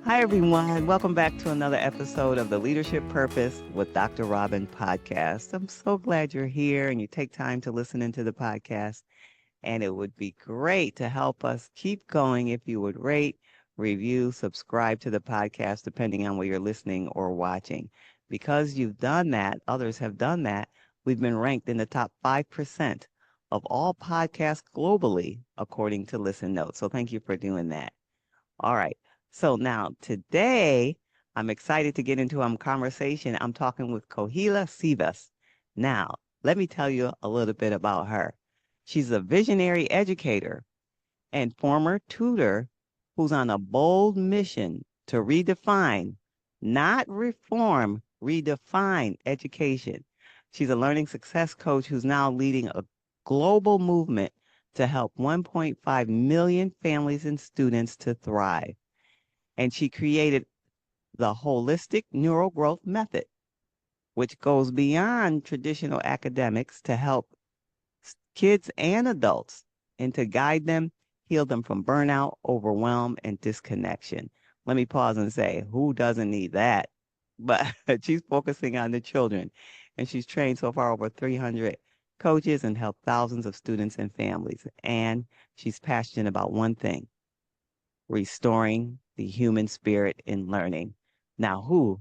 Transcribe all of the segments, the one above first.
Hi, everyone. Welcome back to another episode of the Leadership Purpose with Dr. Robin podcast. I'm so glad you're here and you take time to listen into the podcast. And it would be great to help us keep going if you would rate, review, subscribe to the podcast, depending on where you're listening or watching. Because you've done that, others have done that, we've been ranked in the top 5% of all podcasts globally, according to Listen Notes. So thank you for doing that. All right. So now today, I'm excited to get into a conversation. I'm talking with Kohila Sivas. Now, let me tell you a little bit about her. She's a visionary educator and former tutor who's on a bold mission to redefine, not reform, redefine education. She's a learning success coach who's now leading a global movement to help 1.5 million families and students to thrive. And she created the holistic neural growth method, which goes beyond traditional academics to help kids and adults and to guide them, heal them from burnout, overwhelm, and disconnection. Let me pause and say, who doesn't need that? But she's focusing on the children, and she's trained so far over 300 coaches and helped thousands of students and families. And she's passionate about one thing: restoring the human spirit in learning. Now, who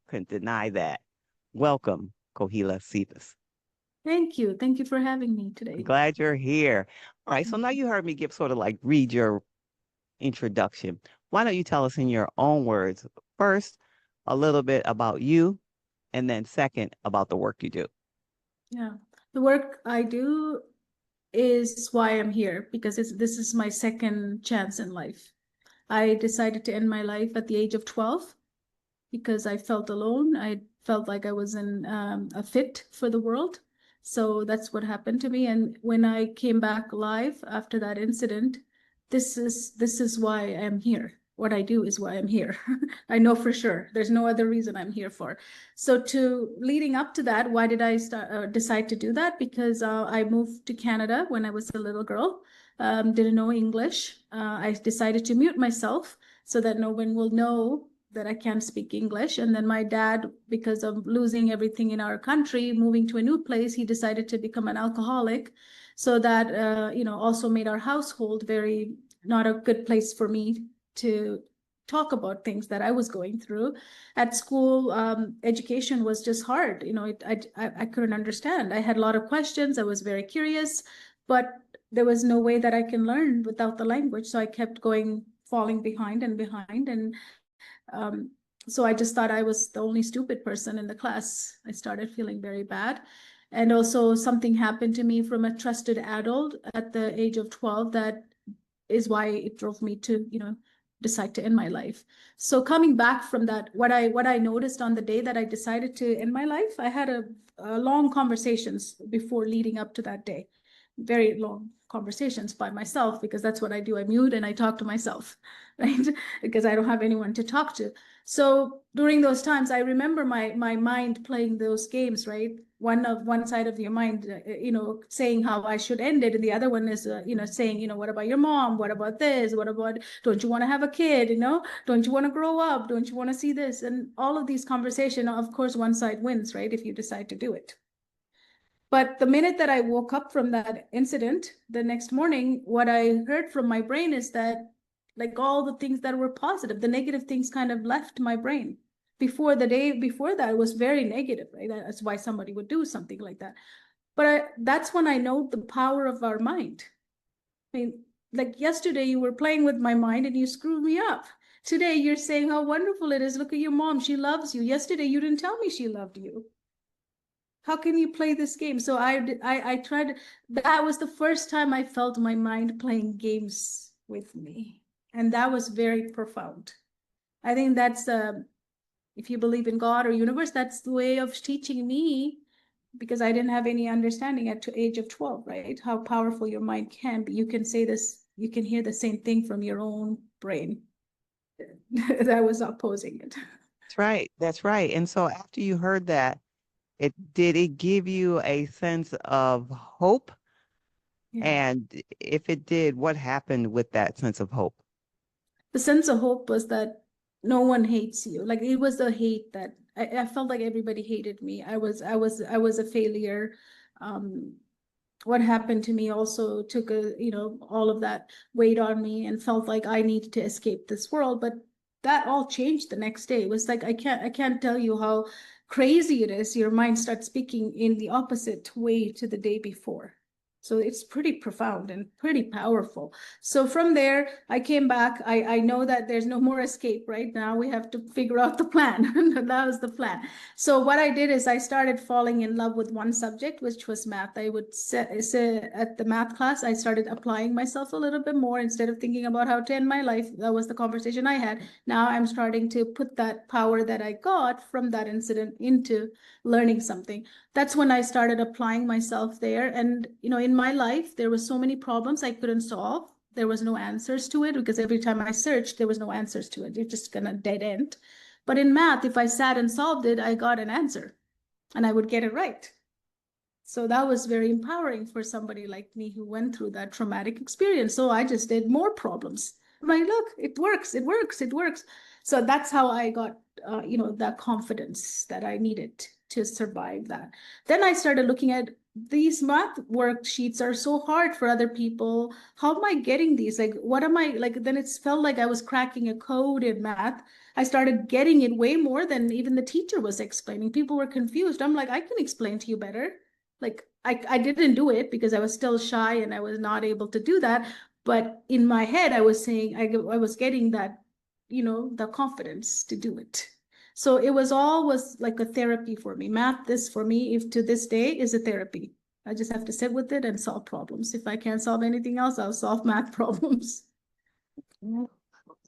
can deny that? Welcome, Kohila Sivas. Thank you. Thank you for having me I'm today. glad you're here. All right, so now you heard me give sort of like read your introduction. Why don't you tell us in your own words first a little bit about you, and then second about the work you do? Yeah. The work I do is why I'm here because this is my second chance in life. I decided to end my life at the age of 12 because I felt alone. I felt like I wasn't a fit for the world. So that's what happened to me. And when I came back alive after that incident, this is why I'm here. What I do is why I'm here. I know for sure. There's no other reason I'm here for. So to leading up to that, why did I decide to do that? Because I moved to Canada when I was a little girl. Didn't know English. I decided to mute myself so that no one will know that I can't speak English. And then my dad, because of losing everything in our country, moving to a new place, he decided to become an alcoholic. So that, also made our household very not a good place for me to talk about things that I was going through. At school, education was just hard. I couldn't understand. I had a lot of questions. I was very curious, but there was no way that I can learn without the language. So I kept going, falling behind and behind. And so I just thought I was the only stupid person in the class. I started feeling very bad. And also, something happened to me from a trusted adult at the age of 12 that is why it drove me to, decide to end my life. So coming back from that, what I noticed on the day that I decided to end my life, I had a long conversations before leading up to that day, very long conversations by myself, because that's what I do. I mute and I talk to myself, right? Because I don't have anyone to talk to. So during those times, I remember my mind playing those games, right? One side of your mind, saying how I should end it, and the other one is, saying, what about your mom? What about this? What about, don't you want to have a kid? Don't you want to grow up? Don't you want to see this? And all of these conversations, of course, one side wins, right? If you decide to do it. But the minute that I woke up from that incident, the next morning, what I heard from my brain is that, like, all the things that were positive, the negative things kind of left my brain. Before the day before that, it was very negative, right? That's why somebody would do something like that. But that's when I know the power of our mind. I mean, like yesterday, you were playing with my mind and you screwed me up. Today, you're saying how wonderful it is. Look at your mom. She loves you. Yesterday, you didn't tell me she loved you. How can you play this game? So I tried. That was the first time I felt my mind playing games with me, and that was very profound. I think that's if you believe in God or universe, that's the way of teaching me, because I didn't have any understanding at the age of 12, right? How powerful your mind can be. You can say this, you can hear the same thing from your own brain. That was opposing it. That's right. That's right. And so after you heard that, did it give you a sense of hope? Yeah. And if it did, what happened with that sense of hope? The sense of hope was that no one hates you. Like it was the hate that I felt like everybody hated me. I was a failure. Um, what happened to me also took all of that weight on me and felt like I needed to escape this world. But that all changed the next day. It was like I can't tell you how crazy it is. Your mind starts speaking in the opposite way to the day before. So it's pretty profound and pretty powerful. So from there, I came back. I know that there's no more escape right now. We have to figure out the plan. That was the plan. So what I did is I started falling in love with one subject, which was math. I would sit at the math class. I started applying myself a little bit more instead of thinking about how to end my life. That was the conversation I had. Now I'm starting to put that power that I got from that incident into learning something. That's when I started applying myself there. And, in my life, there were so many problems I couldn't solve. There was no answers to it because every time I searched, there was no answers to it. You're just gonna dead end. But in math, if I sat and solved it, I got an answer and I would get it right. So that was very empowering for somebody like me who went through that traumatic experience. So I just did more problems. I'm like, look, it works, it works, it works. So that's how I got, that confidence that I needed to survive that. Then I started looking at these math worksheets are so hard for other people. How am I getting these? Like, what am I like? Then it's felt like I was cracking a code in math. I started getting it way more than even the teacher was explaining. People were confused. I'm like, I can explain to you better. Like I didn't do it because I was still shy and I was not able to do that. But in my head, I was saying I was getting that, the confidence to do it. So it was like a therapy for me. Math, this for me, if to this day, is a therapy. I just have to sit with it and solve problems. If I can't solve anything else, I'll solve math problems. Yeah,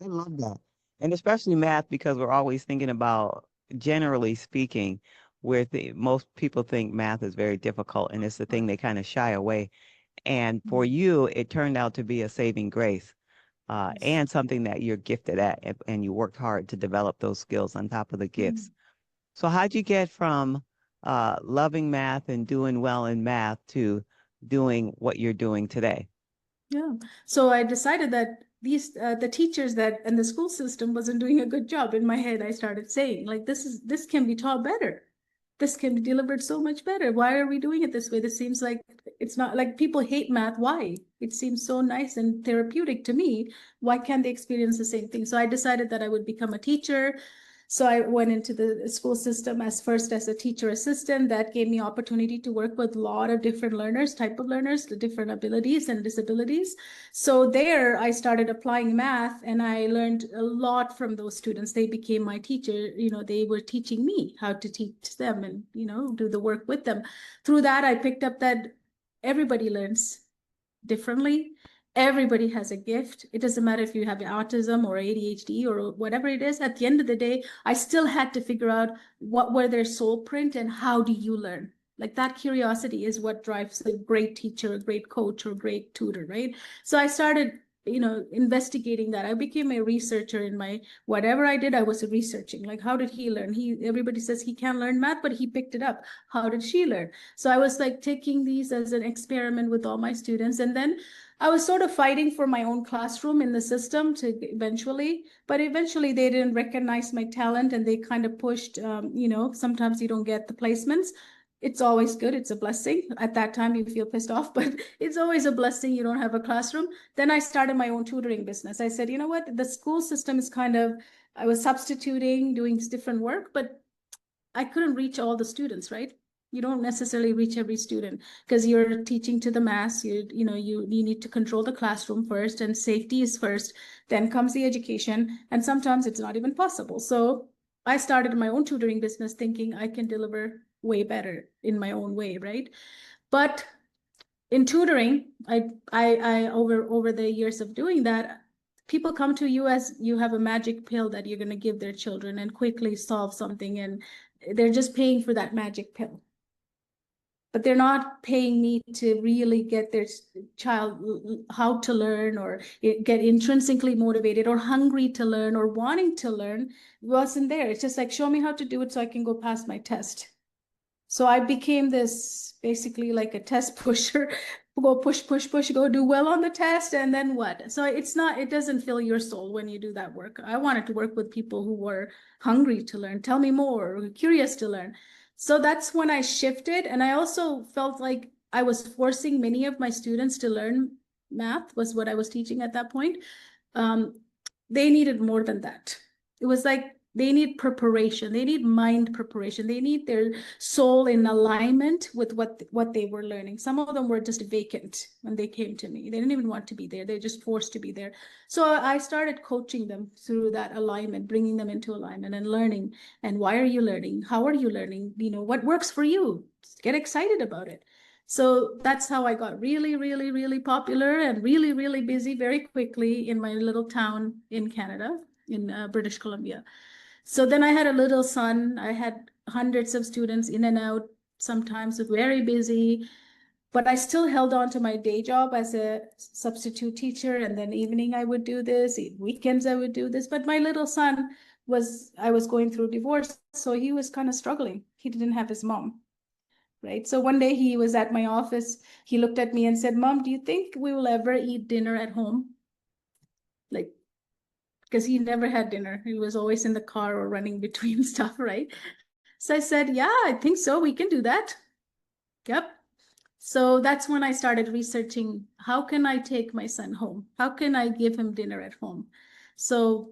I love that. And especially math because we're always thinking about, generally speaking, where most people think math is very difficult and it's the thing they kind of shy away. And for you, it turned out to be a saving grace, Yes. and something that you're gifted at, and you worked hard to develop those skills on top of the gifts. So how'd you get from loving math and doing well in math to doing what you're doing today? Yeah. So I decided that the teachers that and the school system wasn't doing a good job. In my head, I started saying, like, this can be taught better. This can be delivered so much better. Why are we doing it this way? This seems like it's not like people hate math. Why? It seems so nice and therapeutic to me. Why can't they experience the same thing? So I decided that I would become a teacher. So I went into the school system as first as a teacher assistant. That gave me opportunity to work with a lot of different learners, type of learners, the different abilities and disabilities. So there I started applying math and I learned a lot from those students. They became my teacher. They were teaching me how to teach them and, do the work with them. Through that, I picked up that everybody learns differently. Everybody has a gift. It doesn't matter if you have autism or ADHD or whatever it is. At the end of the day, I still had to figure out what were their soul print and how do you learn. Like that curiosity is what drives a great teacher, a great coach, or a great tutor, right? So I started, investigating that. I became a researcher in my whatever I did. I was researching. Like, how did he learn? Everybody says he can't learn math, but he picked it up. How did she learn? So I was like taking these as an experiment with all my students. And then I was sort of fighting for my own classroom in the system but eventually they didn't recognize my talent and they kind of pushed, sometimes you don't get the placements. It's always good. It's a blessing. At that time, you feel pissed off, but it's always a blessing you don't have a classroom. Then I started my own tutoring business. I said, you know what? The school system is I was substituting, doing different work, but I couldn't reach all the students, right? You don't necessarily reach every student because you're teaching to the mass. You need to control the classroom first, and safety is first. Then comes the education, and sometimes it's not even possible. So I started my own tutoring business, thinking I can deliver way better in my own way, right? But in tutoring, I over the years of doing that, people come to you as you have a magic pill that you're going to give their children and quickly solve something, and they're just paying for that magic pill. But they're not paying me to really get their child how to learn or get intrinsically motivated or hungry to learn or wanting to learn. It wasn't there. It's just like, show me how to do it so I can go pass my test. So I became this basically like a test pusher go push, push, push, go do well on the test, and then what? So it doesn't fill your soul when you do that work. I wanted to work with people who were hungry to learn, tell me more, curious to learn. So that's when I shifted. And I also felt like I was forcing many of my students to learn math, was what I was teaching at that point. Um, they needed more than that. It was like they need preparation. They need mind preparation. They need their soul in alignment with what they were learning. Some of them were just vacant when they came to me. They didn't even want to be there. They're just forced to be there. So I started coaching them through that alignment, bringing them into alignment and learning. And why are you learning? How are you learning? You know, what works for you? Get excited about it. So that's how I got really, really, really popular and really, really busy very quickly in my little town in Canada, in British Columbia. So then I had a little son. I had hundreds of students in and out, sometimes very busy, but I still held on to my day job as a substitute teacher. And then evening I would do this, weekends I would do this. But my little son I was going through divorce, so he was kind of struggling. He didn't have his mom. Right. So one day he was at my office. He looked at me and said, Mom, do you think we will ever eat dinner at home? Like, because he never had dinner. He was always in the car or running between stuff, right? So I said, yeah, I think so. We can do that. Yep. So that's when I started researching, how can I take my son home? How can I give him dinner at home? So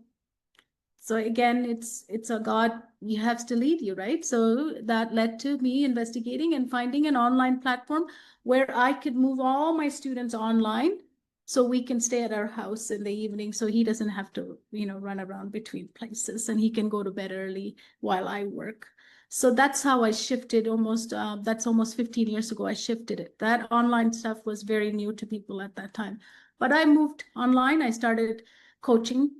again, it's a God, you have to lead you, right? So that led to me investigating and finding an online platform where I could move all my students online, so we can stay at our house in the evening, so he doesn't have to, run around between places, and he can go to bed early while I work. So that's how I shifted. That's almost 15 years ago I shifted it. That online stuff was very new to people at that time, but I moved online. I started coaching,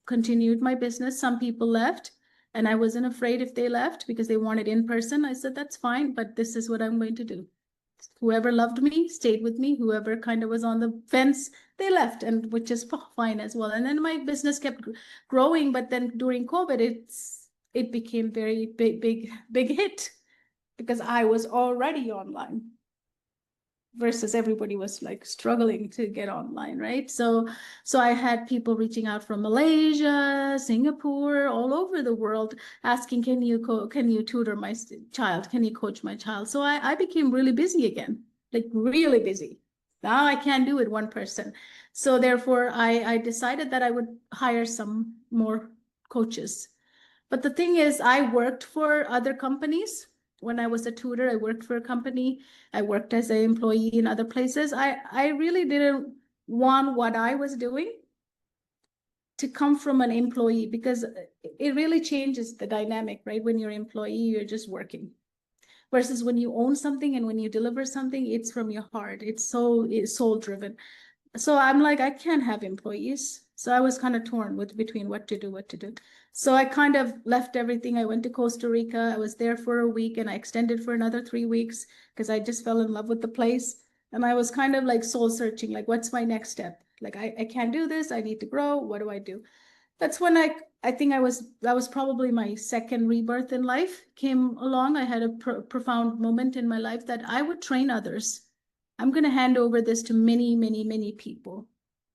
continued my business. Some people left, and I wasn't afraid if they left because they wanted in person. I said, that's fine, but this is what I'm going to do. Whoever loved me stayed with me. Whoever kind of was on the fence, they left, and which is fine as well. And then my business kept growing, but then during COVID, it became very big hit because I was already online versus everybody was like struggling to get online, right? So I had people reaching out from Malaysia, Singapore, all over the world, asking, can you tutor my child? Can you coach my child? So I became really busy again, like really busy. Now I can't do it one person. So therefore I decided that I would hire some more coaches. But the thing is, I worked for other companies. When I was a tutor, I worked for a company. I worked as an employee in other places. I really didn't want what I was doing to come from an employee, because it really changes the dynamic, right? When you're an employee, you're just working. Versus when you own something and when you deliver something, it's from your heart. It's soul driven. So I'm like, I can't have employees. So I was kind of torn between what to do. So I kind of left everything. I went to Costa Rica. I was there for a week, and I extended for another 3 weeks because I just fell in love with the place. And I was kind of like soul searching, like, what's my next step? Like, I can't do this. I need to grow. What do I do? That's when I think that was probably my second rebirth in life came along. I had a profound moment in my life that I would train others. I'm going to hand over this to many, many, many people,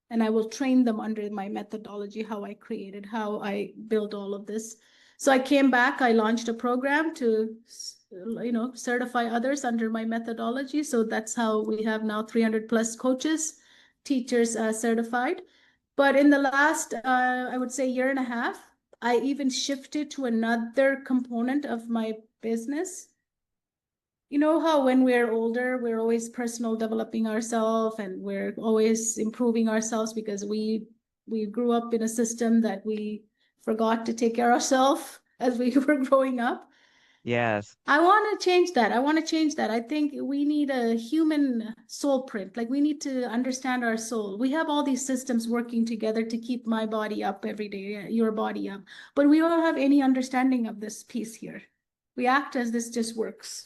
and I will train them under my methodology, how I created, how I built all of this. So I came back, I launched a program to, certify others under my methodology. So that's how we have now 300 plus coaches, teachers certified. But in the last, I would say, year and a half, I even shifted to another component of my business. You know how when we're older, we're always personal developing ourselves, and we're always improving ourselves because we grew up in a system that we forgot to take care of ourselves as we were growing up. Yes. I want to change that. I think we need a human soul print. Like, we need to understand our soul. We have all these systems working together to keep my body up every day, your body up, but we don't have any understanding of this piece here. We act as this just works.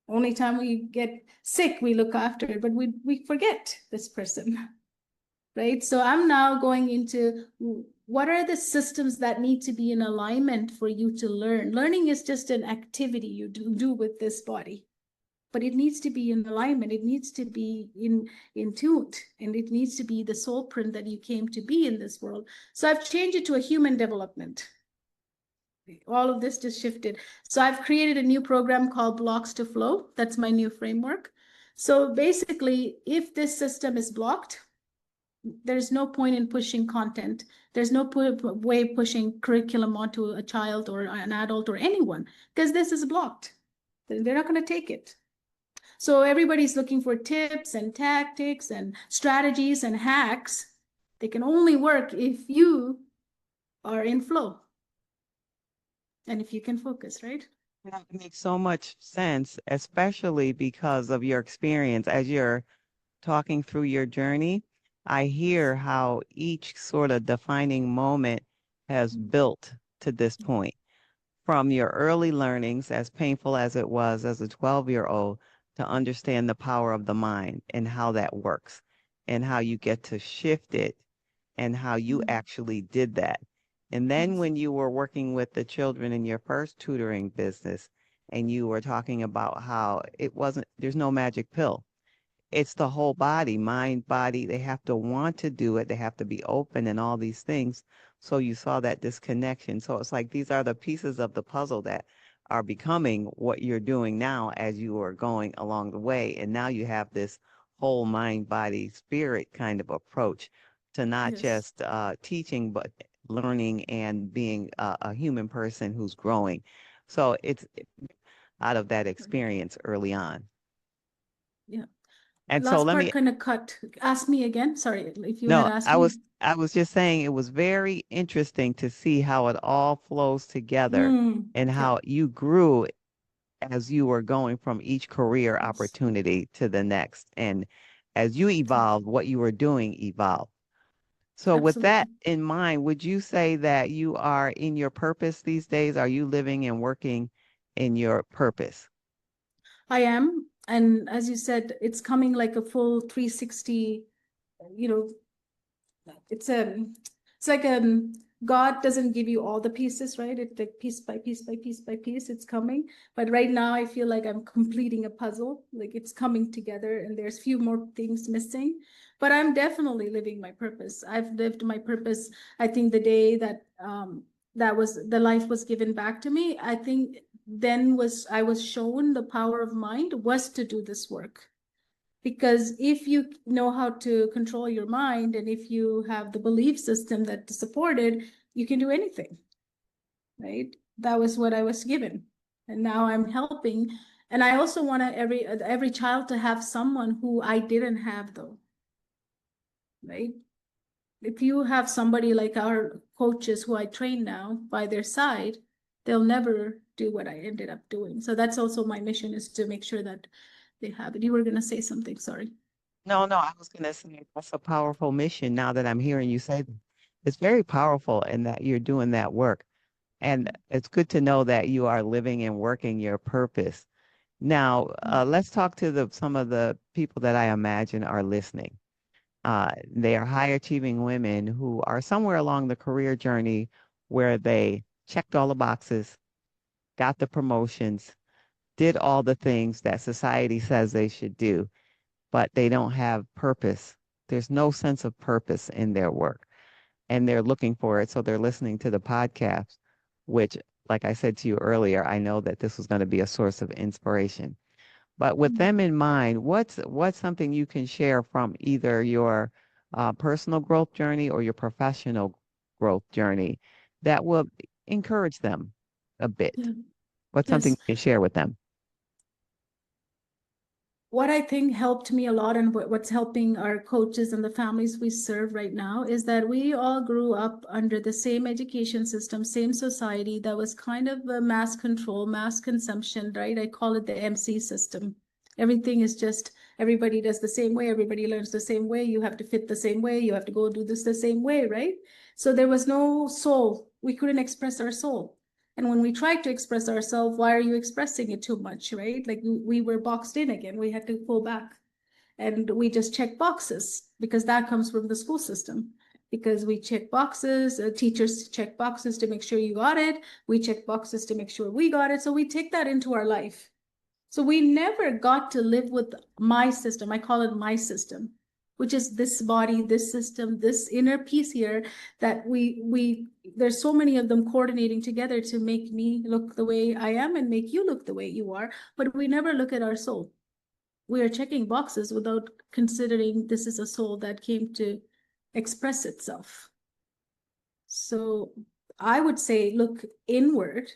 Only time we get sick, we look after it, but we forget this person, right? So I'm now going into what are the systems that need to be in alignment for you to learn. Learning is just an activity you do with this body. but it needs to be in alignment. It needs to be in tune, and it needs to be the soul print that you came to be in this world. So I've changed it to a human development. All of this just shifted. So I've created a new program called Blocks to Flow. That's my new framework. So basically, if this system is blocked, there's no point in pushing content. There's no way pushing curriculum onto a child or an adult or anyone, because this is blocked. They're not going to take it. So everybody's looking for tips and tactics and strategies and hacks. They can only work if you are in flow and if you can focus, right? That makes so much sense, especially because of your experience as you're talking through your journey. I hear how each sort of defining moment has built to this point. From your early learnings, as painful as it was as a 12-year-old, to understand the power of the mind and how that works and how you get to shift it and how you actually did that. And then when you were working with the children in your first tutoring business and you were talking about how it wasn't, there's no magic pill. It's the whole body, mind, body. They have to want to do it. They have to be open and all these things. So you saw that disconnection. So it's like these are the pieces of the puzzle that are becoming what you're doing now as you are going along the way. And now you have this whole mind, body, spirit kind of approach to not Yes. just teaching, but learning and being a human person who's growing. So it's out of that experience early on. Yeah. And so Last let part me kind of cut. Ask me again. Sorry, if you had No, asked I me. was I was just saying it was very interesting to see how it all flows together and Yeah. how you grew as you were going from each career Yes. opportunity to the next. And as you Thank you. evolved, what you were doing evolved. So with that Absolutely. in mind, would you say that you are in your purpose these days? Are you living and working in your purpose? I am. And as you said, it's coming like a full 360, you know, it's it's like God doesn't give you all the pieces, right? It's like piece by piece by piece by piece, it's coming. But right now I feel like I'm completing a puzzle, like it's coming together and there's few more things missing. But I'm definitely living my purpose. I've lived my purpose. I think the day that that was the life was given back to me, I think then was I was shown the power of mind was to do this work. Because if you know how to control your mind and if you have the belief system that to support it, you can do anything, right? That was what I was given. And now I'm helping. And I also want every child to have someone who I didn't have though, right? If you have somebody like our coaches who I train now by their side, they'll never do what I ended up doing. So that's also my mission, is to make sure that they have it. You were going to say something, sorry. No, no, I was going to say that's a powerful mission now that I'm hearing you say that. It's very powerful in that you're doing that work. And it's good to know that you are living and working your purpose. Now, let's talk to some of the people that I imagine are listening. They are high achieving women who are somewhere along the career journey where they checked all the boxes, got the promotions, did all the things that society says they should do, but they don't have purpose. There's no sense of purpose in their work, and they're looking for it. So they're listening to the podcast, which, like I said to you earlier, I know that this was going to be a source of inspiration. But with them in mind, what's something you can share from either your personal growth journey or your professional growth journey that will encourage them a bit? Yeah. What's something Yes. you can share with them? What I think helped me a lot, and what's helping our coaches and the families we serve right now, is that we all grew up under the same education system, same society that was kind of a mass control, mass consumption, right? I call it the MC system. Everything is just everybody does the same way, everybody learns the same way, you have to fit the same way, you have to go do this the same way, right? So there was no soul. We couldn't express our soul. And when we tried to express ourselves, why are you expressing it too much, right? Like we were boxed in again. We had to pull back. And we just check boxes because that comes from the school system. Because we check boxes, teachers check boxes to make sure you got it. We check boxes to make sure we got it. So we take that into our life. So we never got to live with my system. I call it my system, which is this body, this system, this inner peace here that there's so many of them coordinating together to make me look the way I am and make you look the way you are. But we never look at our soul. We are checking boxes without considering this is a soul that came to express itself. So I would say look inward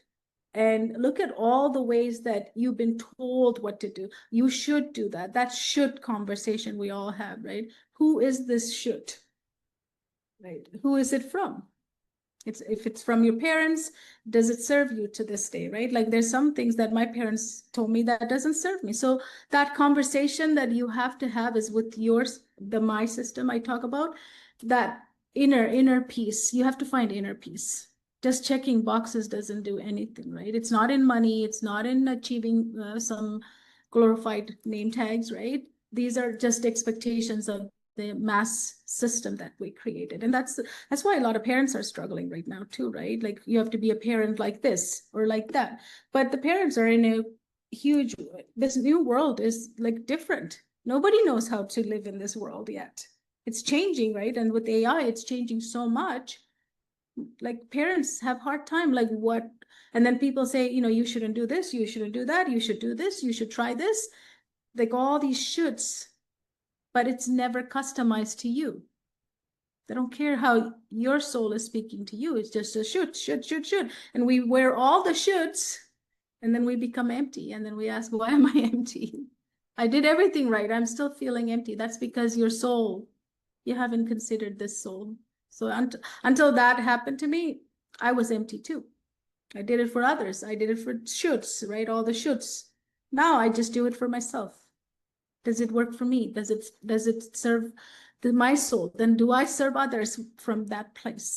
and look at all the ways that you've been told what to do. You should do that. That should conversation we all have, right? Who is this should? Right? Who is it from? If it's from your parents, does it serve you to this day, right? Like there's some things that my parents told me that doesn't serve me. So that conversation that you have to have is with yours, the my system I talk about, that inner peace. You have to find inner peace. Just checking boxes doesn't do anything, right? It's not in money. It's not in achieving some glorified name tags, right? These are just expectations of the mass system that we created. And that's why a lot of parents are struggling right now too, right? Like you have to be a parent like this or like that. But the parents are in a huge, this new world is like different. Nobody knows how to live in this world yet. It's changing, right? And with AI, it's changing so much. Like parents have hard time, like what? And then people say, you shouldn't do this, you shouldn't do that, you should do this, you should try this. Like all these shoulds, but it's never customized to you. They don't care how your soul is speaking to you. It's just a should. And we wear all the shoulds and then we become empty. And then we ask, why am I empty? I did everything right. I'm still feeling empty. That's because your soul, you haven't considered this soul. So until that happened to me, I was empty too. I did it for others. I did it for shoulds, right? All the shoulds. Now I just do it for myself. Does it work for me? Does it serve my soul? Then do I serve others from that place?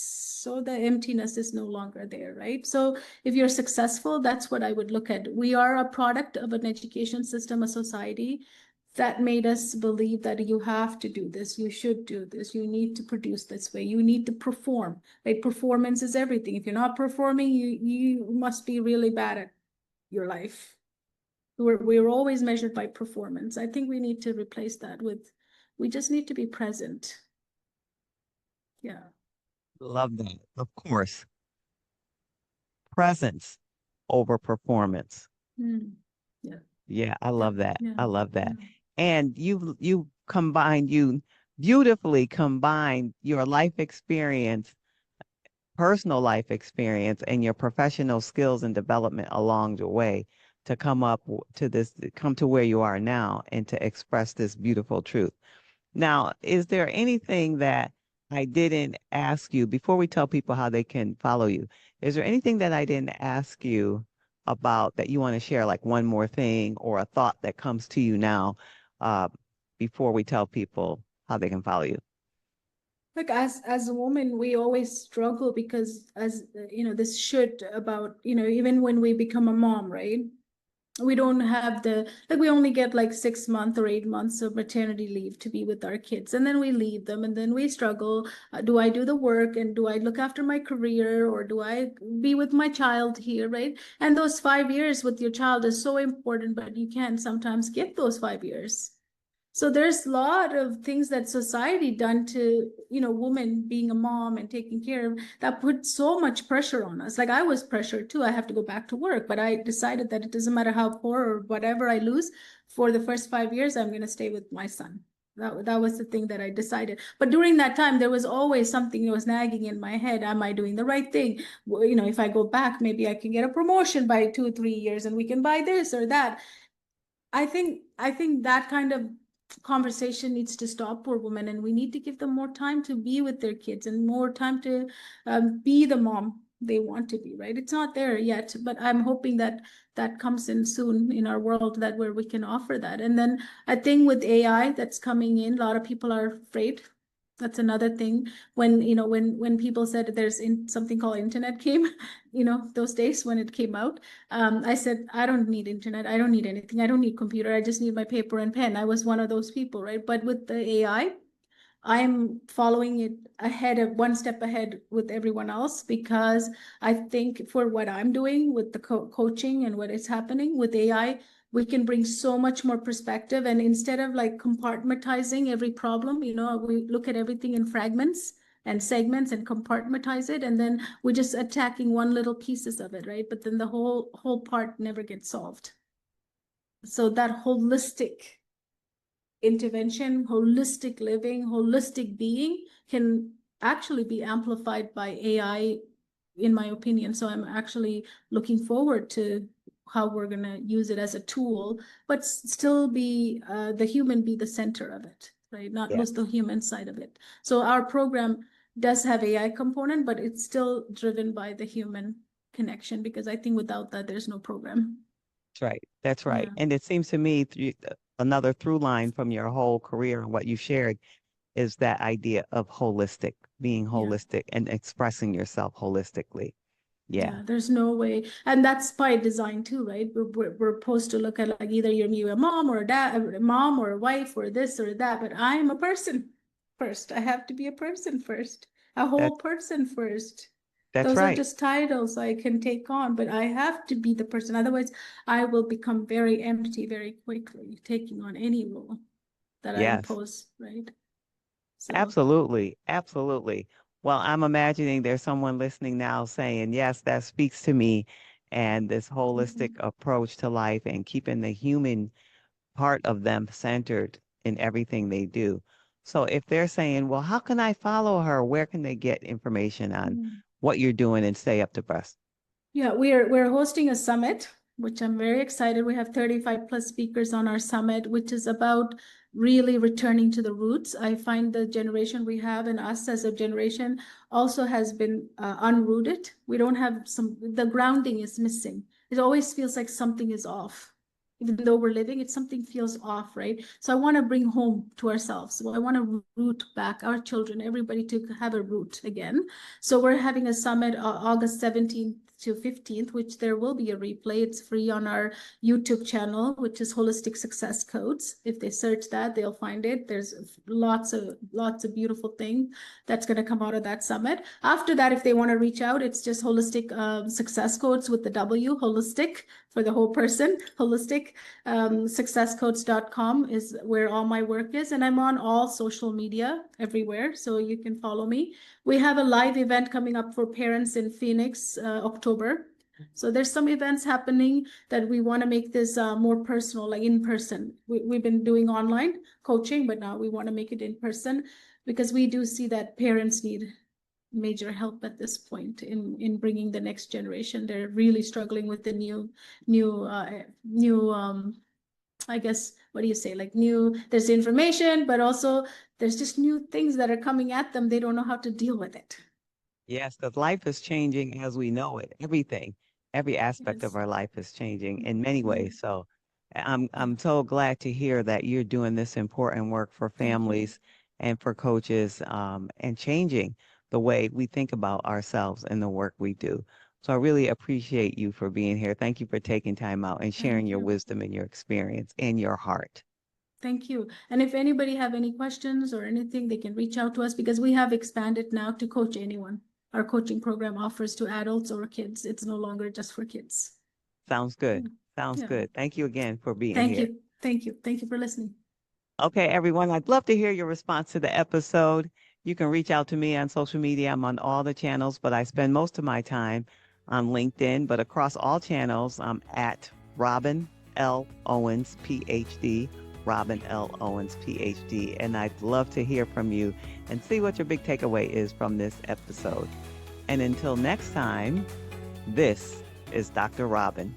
So the emptiness is no longer there, right? So if you're successful, that's what I would look at. We are a product of an education system, a society that made us believe that you have to do this, you should do this, you need to produce this way, you need to perform, right? Performance is everything. If you're not performing, you must be really bad at your life. We're always measured by performance. I think we need to replace that with, we just need to be present. Yeah. Love that. Of course, presence over performance. Yeah. Yeah, I Yeah. love that. Yeah. I love Yeah. that. And you beautifully combined your life experience, personal life experience, and your professional skills and development along the way to come to where you are now and to express this beautiful truth. Now, is there anything that I didn't ask you before we tell people how they can follow you? Is there anything that I didn't ask you about that you want to share, like one more thing or a thought that comes to you now, uh, before we tell people how they can follow you? Like as a woman, we always struggle because as this should about, even when we become a mom, right? We don't have we only get like 6 months or 8 months of maternity leave to be with our kids, and then we leave them and then we struggle. Do I do the work and do I look after my career or do I be with my child here, right? And those 5 years with your child is so important, but you can't sometimes give those 5 years. So there's a lot of things that society done to, women being a mom and taking care of, that put so much pressure on us. Like I was pressured too. I have to go back to work, but I decided that it doesn't matter how poor or whatever I lose, for the first 5 years, I'm going to stay with my son. That was the thing that I decided. But during that time, there was always something that was nagging in my head. Am I doing the right thing? Well, if I go back, maybe I can get a promotion by 2 or 3 years and we can buy this or that. I think that kind of conversation needs to stop for women, and we need to give them more time to be with their kids and more time to be the mom they want to be, right? It's not there yet, but I'm hoping that that comes in soon in our world, that where we can offer that. And then I think with AI that's coming in, a lot of people are afraid. That's another thing. When people said there's something called internet came, those days when it came out, I said, I don't need internet. I don't need anything. I don't need computer. I just need my paper and pen. I was one of those people, right? But with the AI, I'm following it ahead of one step ahead with everyone else, because I think for what I'm doing with the coaching and what is happening with AI, we can bring so much more perspective. And instead of like compartmentalizing every problem, we look at everything in fragments and segments and compartmentalize it, and then we're just attacking one little pieces of it, right? But then the whole part never gets solved. So that holistic intervention, holistic living, holistic being can actually be amplified by AI, in my opinion. So I'm actually looking forward to how we're going to use it as a tool, but still be the human be the center of it, right? Not lose the Yes. human side of it. So our program does have AI component, but it's still driven by the human connection, because I think without that, there's no program. That's right. That's right. Yeah. And it seems to me another through line from your whole career and what you shared is that idea of holistic, being Yeah. holistic and expressing yourself holistically. Yeah, Yeah, there's no way. And that's by design too, right? We're supposed to look at like either you're a mom or a dad, a mom or a wife or this or that, but I'm a person first. I have to be a person first, a whole that's person first. that's Those are right. just titles I can take on, but I have to be the person. Otherwise, I will become very empty very quickly, taking on any role that I Yes, impose, right? So, absolutely. Absolutely. Well, I'm imagining there's someone listening now saying, yes, that speaks to me. And this holistic mhm. approach to life and keeping the human part of them centered in everything they do. So if they're saying, well, how can I follow her? Where can they get information on Mm. what you're doing and stay up to breast? Yeah, we're hosting a summit, which I'm very excited. We have 35 plus speakers on our summit, which is about really returning to the roots. I find the generation we have and us as a generation also has been unrooted. We don't have the grounding is missing. It always feels like something is off. Even though we're living, it something feels off, right? So I want to bring home to ourselves. So I want to root back our children, everybody to have a root again. So we're having a summit August 17th to 15th, which there will be a replay. It's free on our YouTube channel, which is Holistic Success Codes. If they search that, they'll find it. There's lots of beautiful things that's going to come out of that summit. After that, if they want to reach out, it's just Holistic Success Codes with the W, holistic for the whole person, holistic. Successcodes.com is where all my work is, and I'm on all social media everywhere, so you can follow me. We have a live event coming up for parents in Phoenix, October. So there's some events happening that we want to make this more personal, like in person. We've been doing online coaching, but now we want to make it in person, because we do see that parents need major help at this point in bringing the next generation. They're really struggling with the new I guess, what do you say, like there's information, but also there's just new things that are coming at them. They don't know how to deal with it. Yes, because life is changing as we know it. Everything, every aspect of Yes. our life is changing in many Yeah. ways. So Yeah. I'm so glad to hear that you're doing this important work for Thank you. families and for coaches, and changing the way we think about ourselves and the work we do. So I really appreciate you for being here. Thank you for taking time out and sharing Thank your you. wisdom and your experience and your heart. Thank you. And if anybody have any questions or anything, they can reach out to us, because we have expanded now to coach anyone. Our coaching program offers to adults or kids. It's no longer just for kids. Sounds Yeah. good. Sounds Yeah. good. Thank you again for being Thank here. you. Thank you. Thank you for listening. Okay, everyone, I'd love to hear your response to the episode. You can reach out to me on social media. I'm on all the channels, but I spend most of my time on LinkedIn. But across all channels, I'm at Robin L. Owens, PhD. Robin L. Owens, PhD. And I'd love to hear from you and see what your big takeaway is from this episode. And until next time, this is Dr. Robin.